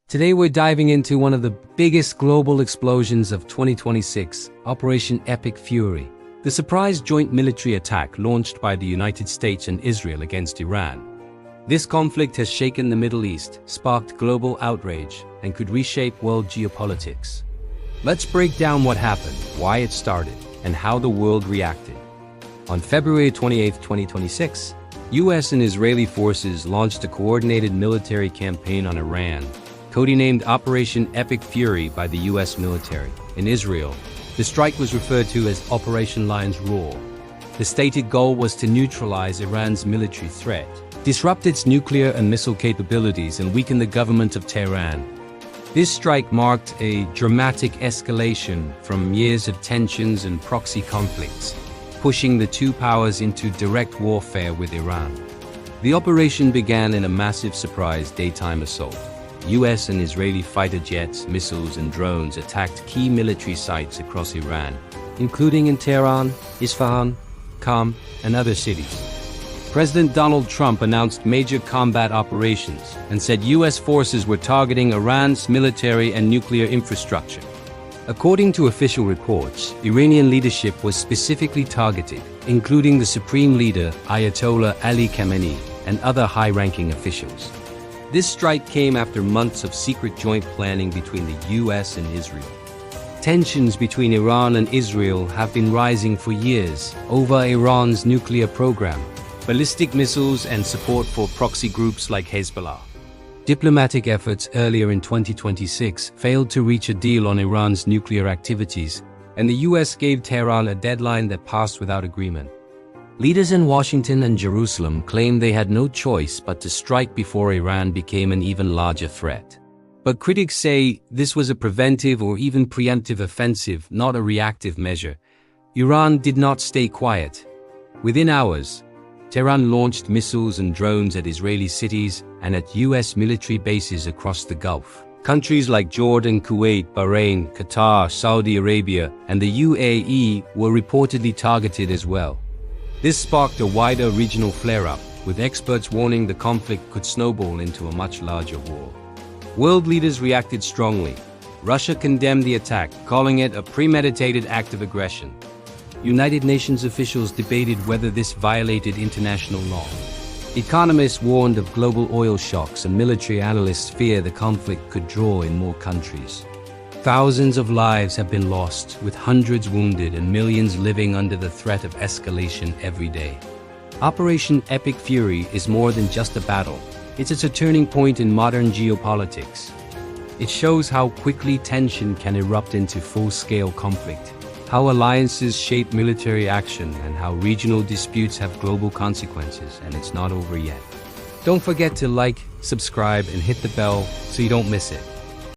Today we're diving into one of the biggest global explosions of 2026, Operation Epic Fury, the surprise joint military attack launched by the United States and Israel against Iran. This conflict has shaken the Middle East, sparked global outrage, and could reshape world geopolitics. Let's break down what happened, why it started, and how the world reacted. On February 28, 2026, US and Israeli forces launched a coordinated military campaign on Iran, codenamed Operation Epic Fury by the US military. In Israel, the strike was referred to as Operation Lion's Roar. The stated goal was to neutralize Iran's military threat, disrupt its nuclear and missile capabilities, and weaken the government of Tehran. This strike marked a dramatic escalation from years of tensions and proxy conflicts, pushing the two powers into direct warfare with Iran. The operation began in a massive surprise daytime assault. US and Israeli fighter jets, missiles, and drones attacked key military sites across Iran, including in Tehran, Isfahan, Qom, and other cities. President Donald Trump announced major combat operations and said US forces were targeting Iran's military and nuclear infrastructure. According to official reports, Iranian leadership was specifically targeted, including the supreme leader Ayatollah Ali Khamenei and other high-ranking officials. This strike came after months of secret joint planning between the US and Israel. Tensions between Iran and Israel have been rising for years over Iran's nuclear program, ballistic missiles, and support for proxy groups like Hezbollah. Diplomatic efforts earlier in 2026 failed to reach a deal on Iran's nuclear activities, and the US gave Tehran a deadline that passed without agreement. Leaders in Washington and Jerusalem claimed they had no choice but to strike before Iran became an even larger threat. But critics say this was a preventive or even preemptive offensive, not a reactive measure. Iran did not stay quiet. Within hours, Tehran launched missiles and drones at Israeli cities and at US military bases across the Gulf. Countries like Jordan, Kuwait, Bahrain, Qatar, Saudi Arabia, and the UAE were reportedly targeted as well. This sparked a wider regional flare-up, with experts warning the conflict could snowball into a much larger war. World leaders reacted strongly. Russia condemned the attack, calling it a premeditated act of aggression. United Nations officials debated whether this violated international law. Economists warned of global oil shocks, and military analysts fear the conflict could draw in more countries. Thousands of lives have been lost, with hundreds wounded and millions living under the threat of escalation every day. Operation Epic Fury is more than just a battle. It's a turning point in modern geopolitics. It shows how quickly tension can erupt into full-scale conflict, how alliances shape military action, and how regional disputes have global consequences, and it's not over yet. Don't forget to like, subscribe, and hit the bell so you don't miss it.